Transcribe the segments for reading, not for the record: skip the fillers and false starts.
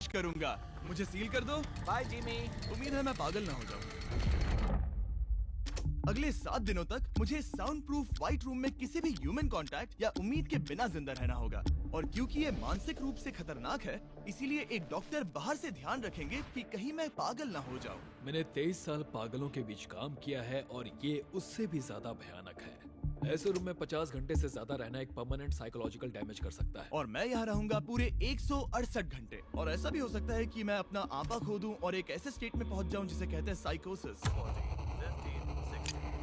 करूंगा। मुझे सील कर दो। Bye Jimmy. उम्मीद है मैं पागल ना हो जाऊं। अगले 7 दिनों तक मुझे साउंड प्रूफ व्हाइट रूम में किसी भी ह्यूमन कांटेक्ट या उम्मीद के बिना जिंदा रहना होगा। और क्योंकि ये मानसिक रूप से खतरनाक है, इसीलिए एक डॉक्टर बाहर से ध्यान रखेंगे कि कहीं मैं पागल ना हो जाऊं। मैंने 23 साल पागलों के बीच काम किया है और ये उससे भी ज्यादा भयानक है। ऐसे रूम में 50 घंटे से ज्यादा रहना एक परमानेंट साइकोलॉजिकल डैमेज कर सकता है। और मैं यहाँ रहूंगा पूरे 168 घंटे। और ऐसा भी हो सकता है कि मैं अपना आपा खो दूं और एक ऐसे स्टेट में पहुंच जाऊं जिसे कहते हैं साइकोसिस।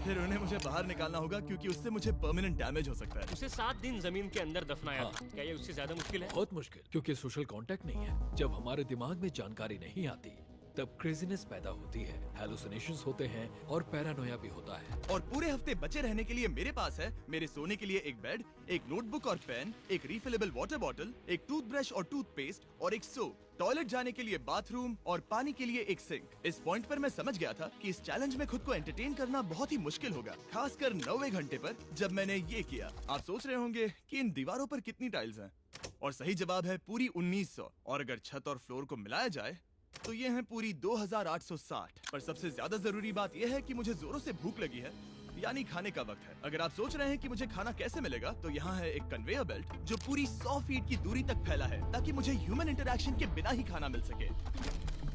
फिर उन्हें मुझे बाहर निकालना होगा क्योंकि उससे मुझे परमानेंट डैमेज हो सकता है। उसे 7 दिन जमीन के अंदर दफनाया था। क्या ये उससे ज्यादा मुश्किल है? बहुत मुश्किल, क्योंकि सोशल कांटेक्ट नहीं है। जब हमारे दिमाग में जानकारी नहीं आती तब क्रेजीनेस पैदा होती है, हैलुसिनेशंस होते हैं और पैरानोया भी होता है। और पूरे हफ्ते बचे रहने के लिए मेरे पास है मेरे सोने के लिए एक बेड, एक नोटबुक और पेन, एक रिफिलेबल वाटर बॉटल, एक टूथब्रश और टूथपेस्ट और एक सोप, टॉयलेट जाने के लिए बाथरूम और पानी के लिए एक सिंक। इस पॉइंट पर मैं समझ गया था कि इस चैलेंज में खुद को एंटरटेन करना बहुत ही मुश्किल होगा, खासकर 90वें घंटे पर जब मैंने ये किया। आप सोच रहे होंगे कि इन दीवारों पर कितनी टाइल्स हैं? और सही जवाब है पूरी 1900। और अगर छत और फ्लोर को मिलाया जाए तो ये है पूरी 2860। पर सबसे ज्यादा जरूरी बात यह है कि मुझे जोरों से भूख लगी है, यानी खाने का वक्त है। अगर आप सोच रहे हैं कि मुझे खाना कैसे मिलेगा, तो यहाँ है एक कन्वेयर बेल्ट जो पूरी 100 फीट की दूरी तक फैला है ताकि मुझे ह्यूमन इंटरैक्शन के बिना ही खाना मिल सके।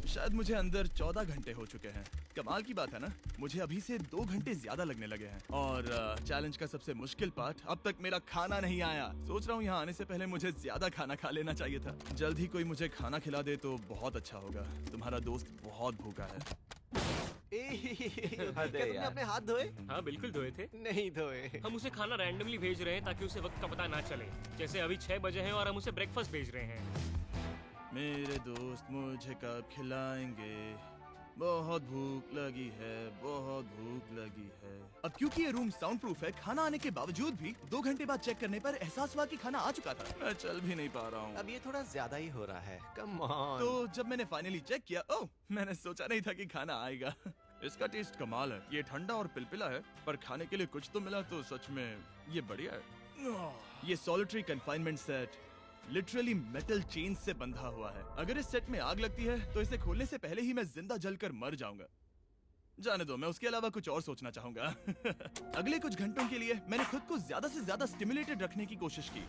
शायद मुझे अंदर 14 घंटे हो चुके हैं। कमाल की बात है ना, मुझे अभी से 2 घंटे ज्यादा लगने लगे हैं। और चैलेंज का सबसे मुश्किल पार्ट, अब तक मेरा खाना नहीं आया। सोच रहा हूँ यहाँ आने से पहले मुझे ज्यादा खाना खा लेना चाहिए था। जल्द ही कोई मुझे खाना खिला दे तो बहुत अच्छा होगा। तुम्हारा दोस्त बहुत भूखा है। क्या तुमने अपने हाथ धोए? हाँ बिल्कुल धोए थे। नहीं धोए। हम उसे खाना रैंडमली भेज रहे हैं ताकि उसे वक्त का पता ना चले। जैसे अभी 6 बजे हैं और हम उसे ब्रेकफास्ट भेज रहे हैं। मेरे दोस्त मुझे कब खिलाएंगे? बहुत भूख लगी है, बहुत भूख लगी है। अब क्योंकि ये रूम साउंड प्रूफ है, खाना आने के बावजूद भी 2 घंटे बाद चेक करने पर एहसास हुआ कि खाना आ चुका था। मैं चल भी नहीं पा रहा हूँ। अब ये थोड़ा ज्यादा ही हो रहा है। Come on. तो जब मैंने फाइनली चेक किया, ओह, मैंने सोचा नहीं था कि खाना आएगा। इसका टेस्ट कमाल है। ये ठंडा और पिलपिला है, पर खाने के लिए कुछ तो मिला तो सच में ये बढ़िया है। ये solitary confinement set literally metal chain से बंधा हुआ है। अगर इस सेट में आग लगती है तो इसे खोलने से पहले ही मैं जिंदा जलकर मर जाऊंगा। जाने दो, मैं उसके अलावा कुछ और सोचना चाहूंगा। अगले कुछ घंटों के लिए मैंने खुद को ज्यादा से ज्यादा स्टिमुलेटेड रखने की कोशिश की।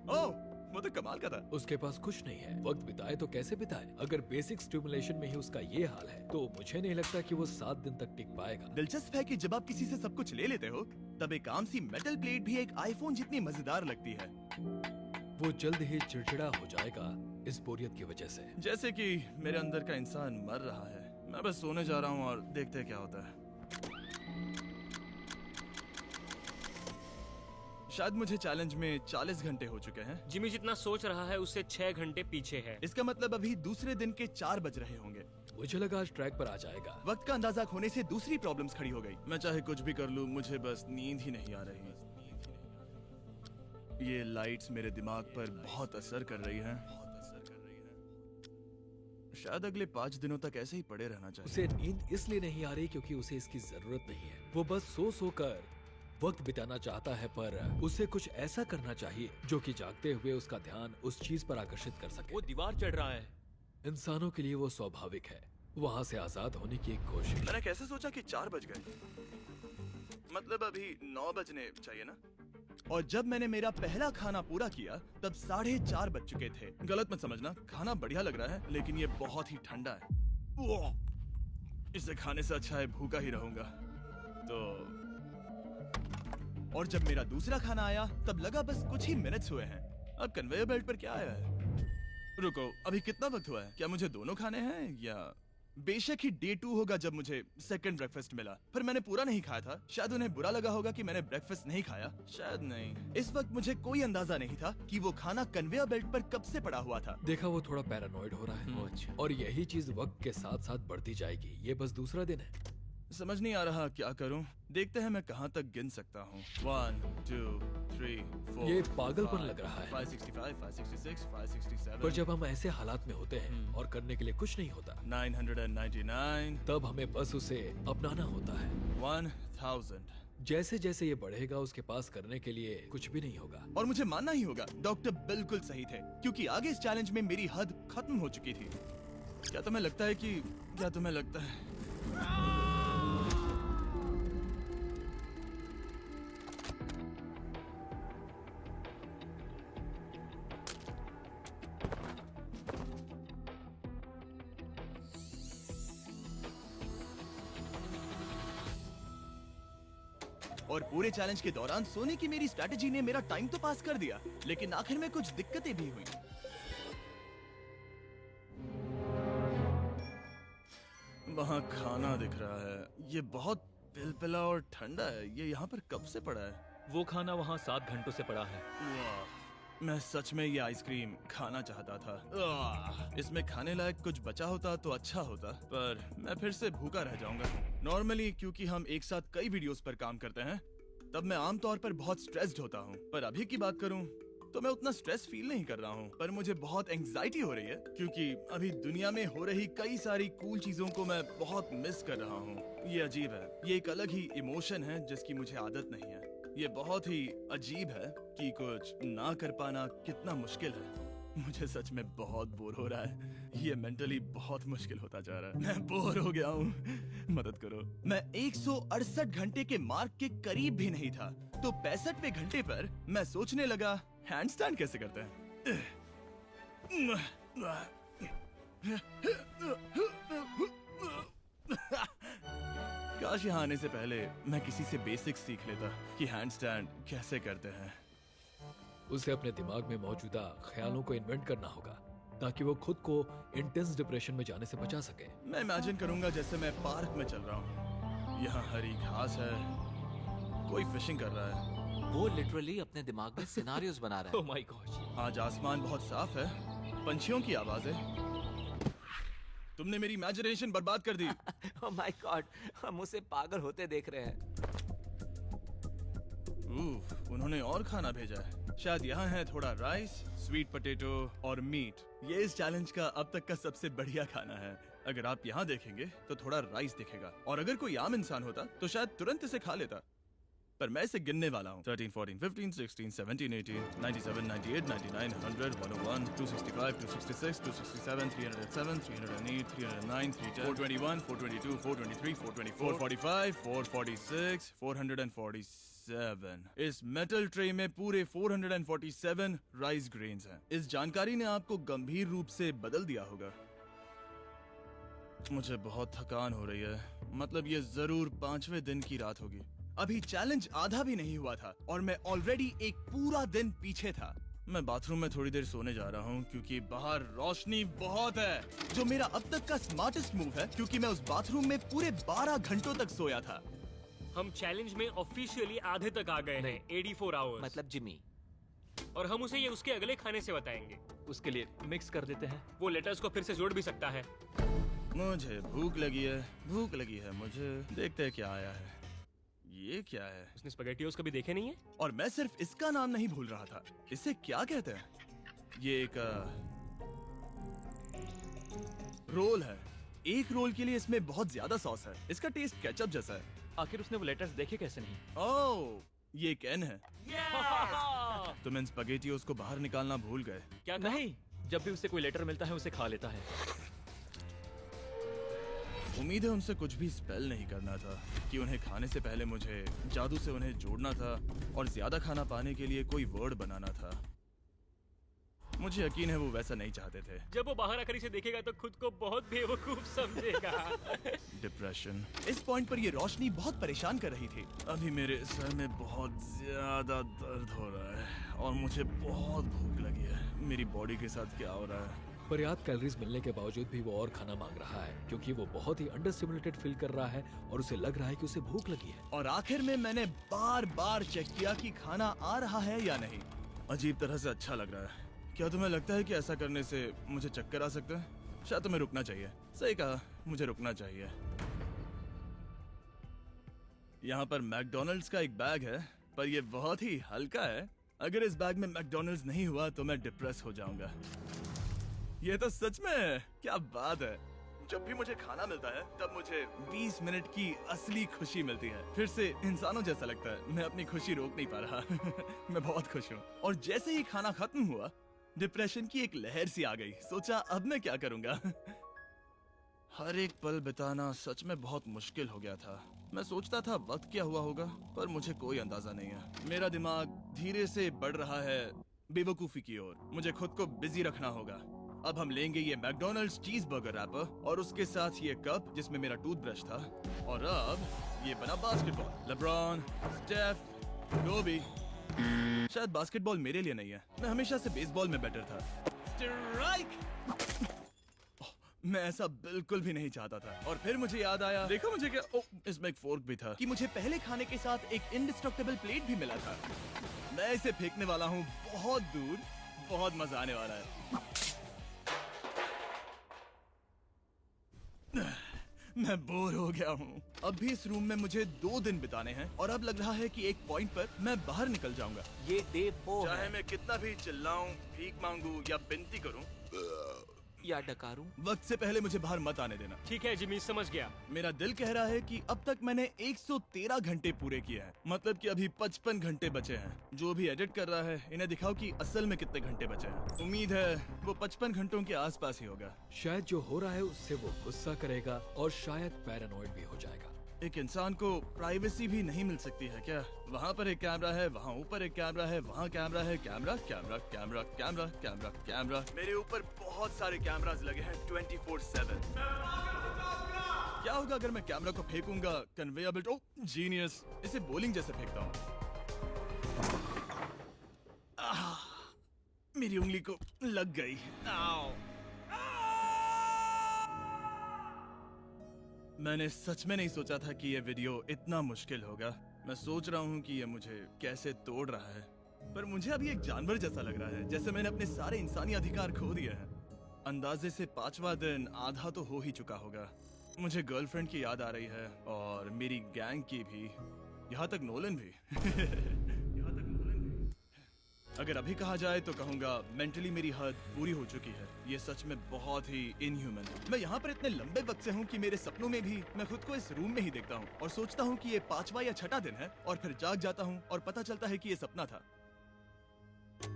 ओह, वो तो कमाल का था। उसके पास कुछ नहीं है, वक्त बिताए तो कैसे बिताए? अगर बेसिक स्टिमुलेशन में ही उसका ये हाल है तो मुझे नहीं लगता कि वो 7 दिन तक टिक पाएगा। दिलचस्प है कि जब आप किसी से सब कुछ ले लेते हो, तब एक आम सी मेटल प्लेट भी एक आईफोन जितनी मजेदार लगती है। वो जल्द ही चिड़चिड़ा हो जाएगा इस बोरियत की वजह से। जैसे कि मेरे अंदर का इंसान मर रहा है। मैं बस सोने जा रहा हूँ और देखते हैं क्या होता है। शायद मुझे चैलेंज में 40 घंटे हो चुके हैं। जिमी जितना सोच रहा है उससे 6 घंटे पीछे है। इसका मतलब अभी दूसरे दिन के 4 बज रहे होंगे। मुझे लगा आज ट्रैक पर आ जाएगा। वक्त का अंदाजा खोने से दूसरी प्रॉब्लम्स खड़ी हो गई। मैं चाहे कुछ भी कर लूं, मुझे बस नींद ही नहीं आ रही। ये लाइट्स मेरे दिमाग पर बहुत असर कर रही हैं। शायद अगले 5 दिनों तक ऐसे ही पड़े रहना चाहिए। उसे नींद इसलिए नहीं आ रही क्योंकि उसे इसकी जरूरत नहीं है। वो बस सो कर वक्त बिताना चाहता है, पर उसे कुछ ऐसा करना चाहिए जो कि जागते हुए उसका ध्यान उस चीज पर आकर्षित कर सके। वो दीवार चढ़ रहा है। इंसानों के लिए वो स्वाभाविक है, वहाँ से आजाद होने की एक कोशिश। मैंने कैसे सोचा कि 4 बज गए? मतलब अभी 9 बजने चाहिए ना? और जब मैंने मेरा पहला खाना पूरा किया तब 4:30 बज चुके थे। गलत मत समझना, खाना बढ़िया लग रहा है, लेकिन ये बहुत ही ठंडा है। इसे खाने से अच्छा है भूखा ही रहूंगा। तो और जब मेरा दूसरा खाना आया तब लगा बस कुछ ही मिनट्स हुए हैं। अब कन्वेयर बेल्ट पर क्या आया है? रुको, अभी कितना वक्त हुआ है? क्या मुझे दोनों खाने हैं या? बेशक ही डे 2 होगा जब मुझे सेकंड ब्रेकफास्ट मिला, पर मैंने पूरा नहीं खाया था। शायद उन्हें बुरा लगा होगा कि मैंने ब्रेकफास्ट नहीं खाया, शायद नहीं। इस वक्त मुझे कोई अंदाजा नहीं था कि वो खाना कन्वेयर बेल्ट पर कब से पड़ा हुआ था। देखा, वो थोड़ा पैरानॉइड हो रहा है। और यही चीज वक्त के साथ साथ बढ़ती जाएगी। ये बस दूसरा दिन है। समझ नहीं आ रहा क्या करूं। देखते हैं मैं कहां तक गिन सकता हूं। 1 2 3 4। ये पागलपन लग रहा है। 565 566 567। पर जब हम ऐसे हालात में होते हैं और करने के लिए कुछ नहीं होता, 999। तब हमें बस उसे अपनाना होता है। 1000। जैसे जैसे ये बढ़ेगा उसके पास करने के लिए कुछ भी नहीं होगा। और मुझे मानना ही होगा, डॉक्टर बिल्कुल सही थे, क्योंकि आगे इस चैलेंज में मेरी हद खत्म हो चुकी थी। क्या तुम्हें लगता है? और पूरे चैलेंज के दौरान सोने की मेरी स्ट्रैटेजी ने मेरा टाइम तो पास कर दिया, लेकिन आखिर में कुछ दिक्कतें भी हुई। वहाँ खाना दिख रहा है, ये बहुत पिलपिला और ठंडा है। ये यहाँ पर कब से पड़ा है? वो खाना वहाँ 7 घंटों से पड़ा है। वाह, मैं सच में ये आइसक्रीम खाना चाहता था। इसमें खाने लायक कुछ बचा होता तो अच्छा होता, पर मैं फिर से भूखा रह जाऊंगा। नॉर्मली क्योंकि हम एक साथ कई वीडियोस पर काम करते हैं, तब मैं आमतौर पर बहुत स्ट्रेस्ड होता हूँ। पर अभी की बात करूँ तो मैं उतना स्ट्रेस फील नहीं कर रहा हूँ, पर मुझे बहुत एंजाइटी हो रही है, क्योंकि अभी दुनिया में हो रही कई सारी कूल चीजों को मैं बहुत मिस कर रहा हूँ। ये अजीब है, ये एक अलग ही इमोशन है जिसकी मुझे आदत नहीं है। ये बहुत ही अजीब है कि कुछ ना कर पाना कितना मुश्किल है। मुझे सच में बहुत बोर हो रहा है। ये मेंटली बहुत मुश्किल होता जा रहा है। मैं बोर हो गया हूँ, मदद करो। मैं 168 घंटे के मार्क के करीब भी नहीं था, तो 65वें घंटे पर मैं सोचने लगा हैंडस्टैंड कैसे करते हैं। काश यहाँ आने से पहले मैं किसी से बेसिक्स सीख लेता कि हैंडस्टैंड कैसे करते हैं। उसे अपने दिमाग में मौजूदा ख्यालों को इन्वेंट करना होगा ताकि वो खुद को इंटेंस डिप्रेशन में जाने से बचा सके। मैं इमेजिन करूंगा जैसे मैं पार्क में चल रहा हूँ, यहाँ हरी घास है, कोई फिशिंग कर रहा है। वो लिटरली अपने दिमाग में सिनारियोस बना रहा ओह माय गॉड। आज आसमान बहुत साफ है, पंछियों की आवाजें। तुमने मेरी इमेजिनेशन बर्बाद कर दी। है। ओह माय गॉड, हम उसे पागल होते देख रहे हैं। उन्होंने और खाना भेजा है। शायद यहाँ है थोड़ा राइस, स्वीट पोटैटो और मीट। ये इस चैलेंज का अब तक का सबसे बढ़िया खाना है। अगर आप यहाँ देखेंगे तो थोड़ा राइस दिखेगा, और अगर कोई आम इंसान होता तो शायद तुरंत इसे खा लेता, पर मैं इसे गिनने वाला हूँ। 13, 14, 15, 16, 17, 18, 97, 98, 99, 100, 101, 265, 266, 267, 307, 308, 309, 310, 421, 422, 423, 424, 445, 446, 447। इस मेटल ट्रे में पूरे 447 राइस ग्रेन्स हैं। इस जानकारी ने आपको गंभीर रूप से बदल दिया होगा। मुझे बहुत थकान हो रही है, मतलब ये जरूर 5वें दिन की रात होगी। अभी चैलेंज आधा भी नहीं हुआ था और मैं ऑलरेडी एक पूरा दिन पीछे था। मैं बाथरूम में थोड़ी देर सोने जा रहा हूँ क्योंकि बाहर रोशनी बहुत है, जो मेरा अब तक का स्मार्टेस्ट मूव है, क्योंकि मैं उस बाथरूम में पूरे 12 घंटों तक सोया था। हम चैलेंज में ऑफिशियली आधे तक आ गए हैं, 84 आवर्स। मतलब जिमी, और हम उसे ये उसके अगले खाने से बताएंगे। उसके लिए मिक्स कर देते हैं। वो लेटर्स को फिर से जोड़ भी सकता है। मुझे भूख लगी है मुझे। देखते हैं क्या आया है। ये क्या है? उसने स्पैगेटियोस कभी देखे नहीं है? और मैं सिर्फ इसका नाम नहीं भूल रहा था। इसे क्या कहते हैं? ये एक रोल है। एक रोल के लिए इसमें बहुत ज्यादा सॉस है। इसका टेस्ट केचप जैसा है। आखिर उसने वो लेटर्स देखे कैसे नहीं? ओह, ये एक एन है। तुम इन स्पैगेटियोस को बाहर निकालना भूल गए। क्या कहा? नहीं, जब भी उसे कोई लेटर मिलता है उसे खा लेता है। उम्मीद है उनसे कुछ भी स्पेल नहीं करना था कि उन्हें खाने से पहले मुझे जादू से उन्हें जोड़ना था और ज्यादा खाना पाने के लिए कोई वर्ड बनाना था। मुझे यकीन है वो वैसा नहीं चाहते थे। जब वो बाहर आकर इसे देखेगा तो खुद को बहुत बेवकूफ समझेगा। डिप्रेशन। इस पॉइंट पर ये रोशनी बहुत परेशान कर रही थी। अभी मेरे सर में बहुत ज्यादा दर्द हो रहा है और मुझे बहुत भूख लगी है। मेरी बॉडी के साथ क्या हो रहा है? पर्याप्त कैलोरीज मिलने के बावजूद भी वो और खाना मांग रहा है क्योंकि वो बहुत ही अंडर स्टिमुलेटेड फील कर रहा है और उसे लग रहा है कि उसे भूख लगी है। और आखिर में मैंने बार बार चेक किया कि खाना आ रहा है या नहीं। अजीब तरह से अच्छा लग रहा है। क्या तुम्हें लगता है कि ऐसा करने से मुझे चक्कर आ सकता है? शायद तुम्हें रुकना चाहिए। सही कहा, मुझे रुकना चाहिए। यहाँ पर मैकडोनल्ड्स का एक बैग है, पर यह बहुत ही हल्का है। अगर इस बैग में मैकडोनल्ड्स नहीं हुआ तो मैं डिप्रेस हो जाऊंगा। ये तो सच में है। क्या बात है। जब भी मुझे खाना मिलता है तब मुझे 20 मिनट की असली खुशी मिलती है। फिर से इंसानों जैसा लगता है। मैं अपनी खुशी रोक नहीं पा रहा। मैं बहुत खुश हूँ। और जैसे ही खाना खत्म हुआ, डिप्रेशन की एक लहर सी आ गई। सोचा अब मैं क्या करूँगा। हर एक पल बिताना सच में बहुत मुश्किल हो गया था। मैं सोचता था वक्त क्या हुआ होगा, पर मुझे कोई अंदाजा नहीं है। मेरा दिमाग धीरे से बढ़ रहा है बेवकूफी की ओर। मुझे खुद को बिजी रखना होगा। अब हम लेंगे ये मैकडोनल्ड्स चीज बर्गर रैपर और उसके साथ ये कप जिसमें मेरा टूथब्रश था, और अब ये बना बास्केटबॉल। लेब्रॉन, स्टेफ, कोबी। शायद बास्केटबॉल मेरे लिए नहीं है। मैं हमेशा से बेसबॉल में बेटर था। स्ट्राइक! मैं ऐसा बिल्कुल भी नहीं चाहता था। और फिर मुझे याद आया, देखो मुझे क्या, इसमें एक फोर्क भी था, कि मुझे पहले खाने के साथ एक इंडिस्ट्रक्टेबल प्लेट भी मिला था। मैं इसे फेंकने वाला हूँ बहुत दूर। बहुत मजा आने वाला है। मैं बोर हो गया हूँ। अब भी इस रूम में मुझे 2 दिन बिताने हैं और अब लग रहा है कि एक पॉइंट पर मैं बाहर निकल जाऊंगा। ये डे 4 चाहे है मैं कितना भी चिल्लाऊं, भीख मांगू या विनती करूं, या डकारूं। वक्त से पहले मुझे बाहर मत आने देना। ठीक है जिमी, समझ गया। मेरा दिल कह रहा है कि अब तक मैंने 113 घंटे पूरे किए हैं। मतलब कि अभी 55 घंटे बचे हैं। जो भी एडिट कर रहा है, इन्हें दिखाओ कि असल में कितने घंटे बचे हैं। उम्मीद है वो 55 घंटों के आसपास ही होगा। शायद जो हो रहा है उससे वो गुस्सा करेगा और शायद पैरानॉइड भी हो जाएगा। एक इंसान को प्राइवेसी भी नहीं मिल सकती है क्या? वहाँ पर एक कैमरा है, वहाँ ऊपर एक कैमरा है, वहाँ कैमरा है, camera camera camera camera camera camera. मेरे ऊपर बहुत सारे कैमरास लगे हैं 24/7। क्या होगा अगर मैं कैमरा को फेंकूंगा? Conveyor belt. Oh genius! इसे बॉलिंग जैसे फेंकता हूँ। मेरी उंगली को लग गई। आओ! मैंने सच में नहीं सोचा था कि ये वीडियो इतना मुश्किल होगा। मैं सोच रहा हूँ कि ये मुझे कैसे तोड़ रहा है, पर मुझे अभी एक जानवर जैसा लग रहा है, जैसे मैंने अपने सारे इंसानी अधिकार खो दिए हैं। अंदाजे से 5वां दिन आधा तो हो ही चुका होगा। मुझे गर्लफ्रेंड की याद आ रही है और मेरी गैंग की भी, यहाँ तक नोलन भी। यहाँ तक नोलन भी। अगर अभी कहा जाए तो कहूँगा मेंटली मेरी हद पूरी हो चुकी है। ये सच में बहुत ही इनह्यूमन है। मैं यहाँ पर इतने लंबे वक्त से हूँ कि मेरे सपनों में भी मैं खुद को इस रूम में ही देखता हूँ और सोचता हूँ कि ये 5वां या 6वां दिन है, और फिर जाग जाता हूँ और पता चलता है कि ये सपना था।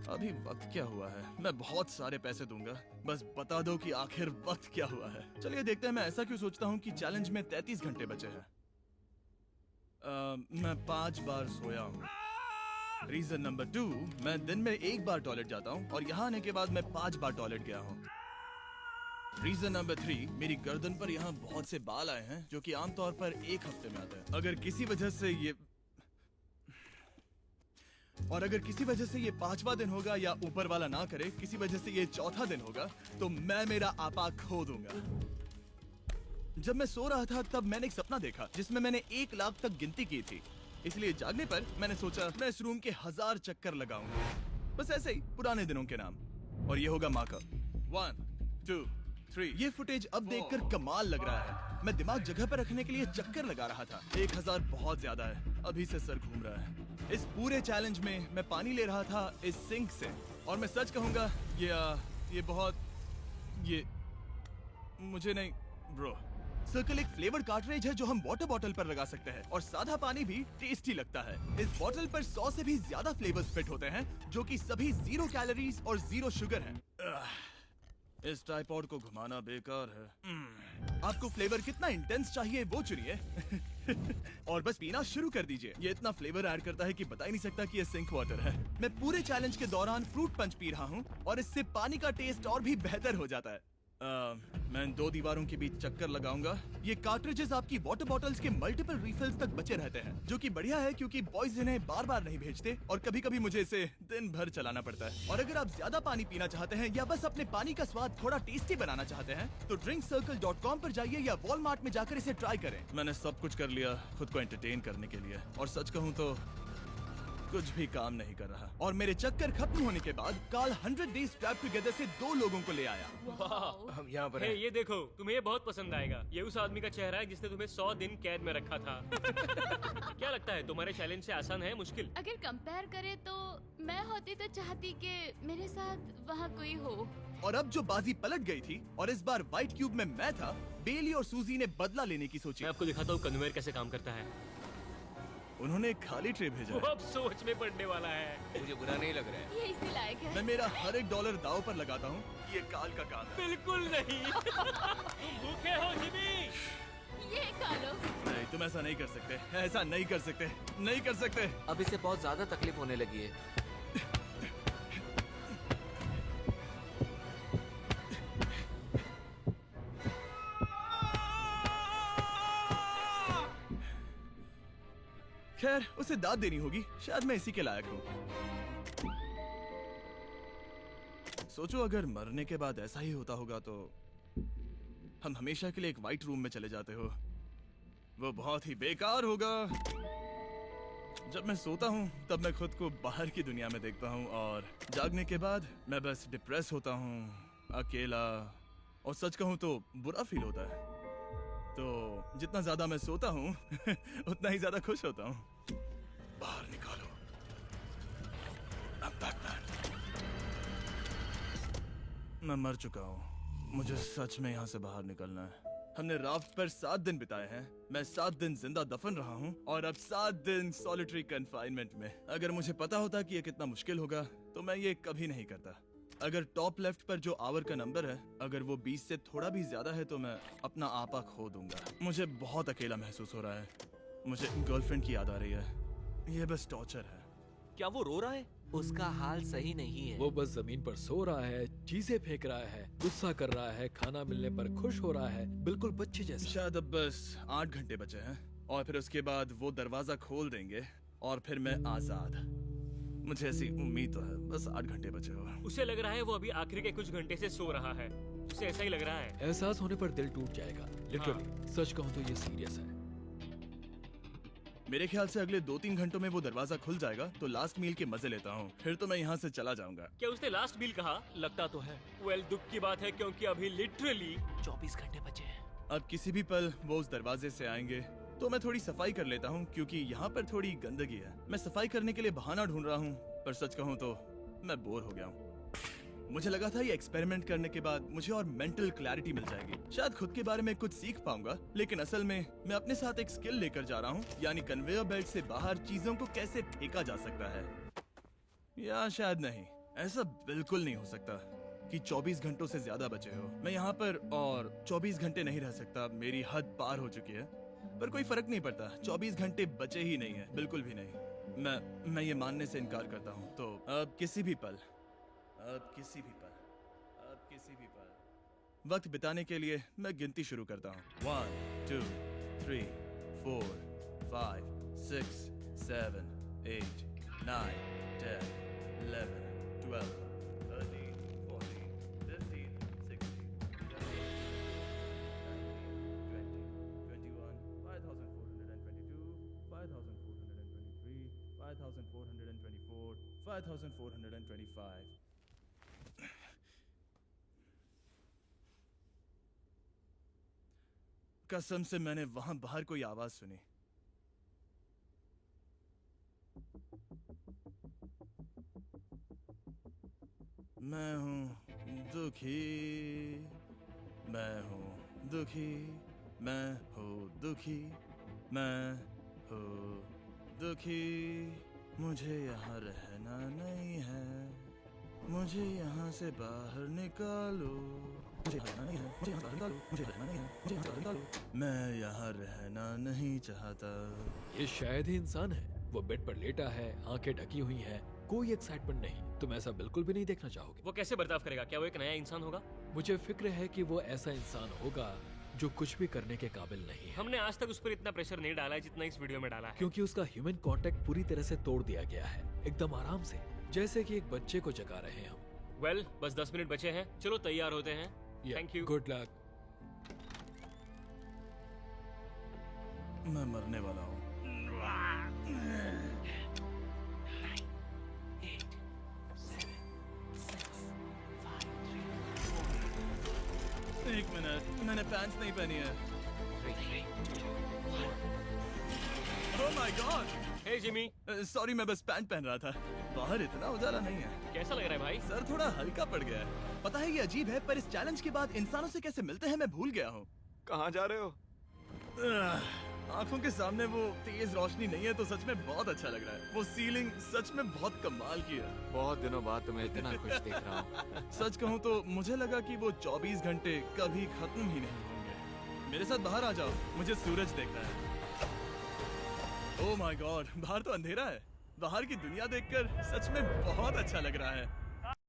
अभी वक्त क्या हुआ है? मैं बहुत सारे पैसे दूंगा, बस बता दो कि आखिर वक्त क्या हुआ है। चलिए देखते हैं मैं ऐसा क्यों सोचता हूँ कि चैलेंज में 33 घंटे बचे हैं। मैं 5 बार सोया हूँ। रीजन नंबर 2, मैं दिन में 1 बार टॉयलेट जाता हूँ और यहाँ आने के बाद मैं 5 बार टॉयलेट गया हूँ। रीजन नंबर 3, मेरी गर्दन पर यहाँ बहुत से बाल आए हैं जो कि आमतौर पर 1 हफ्ते में आते हैं। अगर किसी वजह से ये 5वां दिन होगा या ऊपर वाला ना करे, किसी वजह से ये 4था दिन होगा, तो मैं मेरा आपा खो दूंगा। जब मैं सो रहा था तब मैंने एक सपना देखा जिसमें मैंने 1 लाख तक गिनती की थी। इसलिए जागने पर मैंने सोचा मैं इस रूम के 1000 चक्कर लगाऊंगा, बस ऐसे ही पुराने दिनों के नाम। और ये होगा माँ का 1 2 3। ये फुटेज अब देखकर कमाल लग रहा है। मैं दिमाग जगह पर रखने के लिए चक्कर लगा रहा था। 1000 बहुत ज्यादा है। अभी से सर घूम रहा है। इस पूरे चैलेंज में मैं पानी ले रहा था इस सिंक से, और मैं सच कहूंगा ये मुझे नहीं ब्रो। सर्कल एक फ्लेवर्ड कार्ट्रिज है जो हम वाटर बॉटल पर लगा सकते हैं और सादा पानी भी टेस्टी लगता है। इस बॉटल पर 100 से भी ज्यादा फ्लेवर्स फिट होते हैं जो कि सभी 0 कैलोरीज और 0 शुगर हैं। इस ट्राइपॉड को घुमाना बेकार है। आपको फ्लेवर कितना इंटेंस चाहिए वो चुनिए और बस पीना शुरू कर दीजिए। ये इतना फ्लेवर ऐड करता है कि बता ही नहीं सकता कि ये सिंक वाटर है। मैं पूरे चैलेंज के दौरान फ्रूट पंच पी रहा हूँ और इससे पानी का टेस्ट और भी बेहतर हो जाता है। मैं इन 2 दीवारों के बीच चक्कर लगाऊंगा। ये कार्ट्रिजेस आपकी वाटर बॉटल्स के मल्टीपल रिफिल्स तक बचे रहते हैं, जो कि बढ़िया है क्योंकि बॉयज इन्हें बार बार नहीं भेजते और कभी कभी मुझे इसे दिन भर चलाना पड़ता है। और अगर आप ज्यादा पानी पीना चाहते हैं या बस अपने पानी का स्वाद थोड़ा टेस्टी बनाना चाहते हैं तो drinkcircle.com पर जाइए या वॉलमार्ट में जाकर इसे ट्राई करें। मैंने सब कुछ कर लिया खुद को एंटरटेन करने के लिए, और सच कहूँ तो कुछ भी काम नहीं कर रहा। और मेरे चक्कर खत्म होने के बाद काल 100 डेज ट्रैप टुगेदर से 2 लोगों को ले आया। हम यहाँ पर ये देखो, तुम्हें ये बहुत पसंद आएगा। ये उस आदमी का चेहरा है जिसने तुम्हें 100 दिन कैद में रखा था। क्या लगता है तुम्हारे चैलेंज से आसान है मुश्किल? अगर कंपेयर करे तो मैं होती तो चाहती कि मेरे साथ वहाँ कोई हो, और अब जो बाजी पलट गई थी और इस बार व्हाइट क्यूब में मैं था, बेली और सूजी ने बदला लेने की सोची। मैं आपको दिखाता हूँ कन्वेयर कैसे काम करता है। उन्होंने एक खाली ट्रे भेजा वो है। अब सोच में पड़ने वाला है। मुझे बुरा नहीं लग रहा है। ये इसी लायक है। मैं मेरा हर एक डॉलर दाव पर लगाता हूँ। ये काल का काम है। बिल्कुल नहीं। तुम भूखे हो जिमी? ये खा लो। नहीं, तुम ऐसा नहीं कर सकते, ऐसा नहीं कर सकते, नहीं कर सकते। अब इसे बहुत ज्यादा तकलीफ होने लगी है। खैर, उसे दाद देनी होगी। शायद मैं इसी के लायक हूँ। सोचो अगर मरने के बाद ऐसा ही होता होगा तो हम हमेशा के लिए एक व्हाइट रूम में चले जाते हो। वो बहुत ही बेकार होगा। जब मैं सोता हूँ तब मैं खुद को बाहर की दुनिया में देखता हूँ और जागने के बाद मैं बस डिप्रेस होता हूँ, अकेला, और सच कहूँ तो बुरा फील होता है। तो जितना ज्यादा मैं सोता हूँ उतना ही ज्यादा खुश होता हूँ। बाहर निकालो। I'm Batman। मैं मर चुका हूँ। मुझे सच में यहाँ से बाहर निकलना है। हमने राफ्ट पर 7 दिन बिताए हैं। मैं 7 दिन जिंदा दफन रहा हूँ और अब 7 दिन सॉलिटरी कन्फाइनमेंट में। अगर मुझे पता होता कि ये कितना मुश्किल होगा तो मैं ये कभी नहीं करता। अगर टॉप लेफ्ट पर जो आवर का नंबर है, अगर वो 20 से थोड़ा भी ज्यादा है तो मैं अपना आपा खो दूंगा। मुझे बहुत अकेला महसूस हो रहा है। मुझे गर्लफ्रेंड की याद आ रही है। ये बस टॉर्चर है। क्या वो रो रहा है? उसका हाल सही नहीं है। वो बस जमीन पर सो रहा है, चीजें फेंक रहा है, गुस्सा कर रहा है, खाना मिलने पर खुश हो रहा है, बिल्कुल बच्चे जैसा। शायद अब बस 8 घंटे बचे हैं और फिर उसके बाद वो दरवाजा खोल देंगे और फिर मैं आजाद। मुझे ऐसी उम्मीद तो है। बस 8 घंटे बचे हो। उसे लग रहा है वो अभी आखिरी के कुछ घंटे से सो रहा है। उसे ऐसा ही लग रहा है। एहसास होने पर दिल टूट जाएगा। लिटरली, सच कहूँ तो ये सीरियस है। मेरे ख्याल से अगले 2-3 घंटों में वो दरवाजा खुल जाएगा तो लास्ट मील के मजे लेता हूँ। फिर तो मैं यहाँ से चला जाऊंगा। क्या उसने लास्ट मील कहा? लगता तो है। वेल, दुख की बात है क्योंकि अभी लिटरली 24 घंटे बचे हैं। अब किसी भी पल वो उस दरवाजे से आएंगे तो मैं थोड़ी सफाई कर लेता हूँ क्योंकि यहाँ पर थोड़ी गंदगी है। मैं सफाई करने के लिए बहाना ढूंढ रहा हूँ, पर सच कहूँ तो मैं बोर हो गया हूँ। मुझे लगा था ये एक्सपेरिमेंट करने के बाद मुझे और मेंटल क्लैरिटी मिल जाएगी, शायद खुद के बारे में कुछ सीख पाऊंगा। लेकिन असल में मैं अपने साथ एक स्किल लेकर जा रहा हूँ, यानी कन्वेयर बेल्ट से बाहर चीजों को कैसे फेंका जा सकता है। या शायद नहीं, ऐसा बिल्कुल नहीं हो सकता कि 24 घंटों से ज्यादा बचे हो। मैं यहाँ पर और 24 घंटे नहीं रह सकता। मेरी हद पार हो चुकी है, पर कोई फर्क नहीं पड़ता। 24 घंटे बचे ही नहीं है, बिल्कुल भी नहीं। मैं ये मानने से इनकार करता हूँ। तो अब किसी भी पल वक्त बिताने के लिए मैं गिनती शुरू करता हूँ। 1 2 3 4 5 6 7 8 9 10 11 12 13 14 15 16 17 18 19 20 21 5422 5423 5424 5425। कसम से मैंने वहां बाहर कोई आवाज सुनी। मैं हूं दुखी, मैं हूं दुखी, मैं हूं दुखी, मैं हूं दुखी। मुझे यहाँ रहना नहीं है, मुझे यहाँ से बाहर निकालो। मुझे रहना नहीं है, मुझे यहाँ से बाहर निकालो। मुझे रहना नहीं है, मुझे यहाँ से बाहर निकालो। मैं यहाँ रहना नहीं चाहता। ये शायद ही इंसान है। वो बेड पर लेटा है, आंखें ढकी हुई हैं, कोई एक्साइटमेंट नहीं। तुम ऐसा बिल्कुल भी नहीं देखना चाहोगे। वो कैसे बर्ताव करेगा? क्या वो एक नया इंसान होगा? मुझे फिक्र है कि वो ऐसा इंसान होगा जो कुछ भी करने के काबिल नहीं है, हमने आज तक उस पर इतना प्रेशर नहीं डाला है जितना इस वीडियो में डाला है। क्योंकि उसका ह्यूमन कांटेक्ट पूरी तरह से तोड़ दिया गया है, एकदम आराम से, जैसे कि एक बच्चे को जगा रहे हैं हम। वेल, बस 10 मिनट बचे हैं। चलो तैयार होते हैं। Thank you. Good luck. मैं मरने वाला हूँ। एक मिनट, मैंने पैंट्स नहीं पहनी है। Oh my God. Hey Jimmy, sorry, मैं बस पैंट पहन रहा था। बाहर इतना उजाला नहीं है। कैसा लग रहा है भाई? सर थोड़ा हल्का पड़ गया है। पता है ये अजीब है, पर इस चैलेंज के बाद इंसानों से कैसे मिलते हैं मैं भूल गया हूँ। कहाँ जा रहे हो? आंखों के सामने वो तेज रोशनी नहीं है तो सच में बहुत अच्छा लग रहा है। वो सीलिंग सच में बहुत कमाल की है। बहुत दिनों बाद तुम्हें इतना खुश देख रहा हूँ। सच कहूँ तो मुझे लगा कि वो 24 घंटे कभी खत्म ही नहीं होंगे। मेरे साथ बाहर आ जाओ, मुझे सूरज देखना है। ओह माय गॉड, बाहर तो अंधेरा है। बाहर की दुनिया देखकर सच में बहुत अच्छा लग रहा है।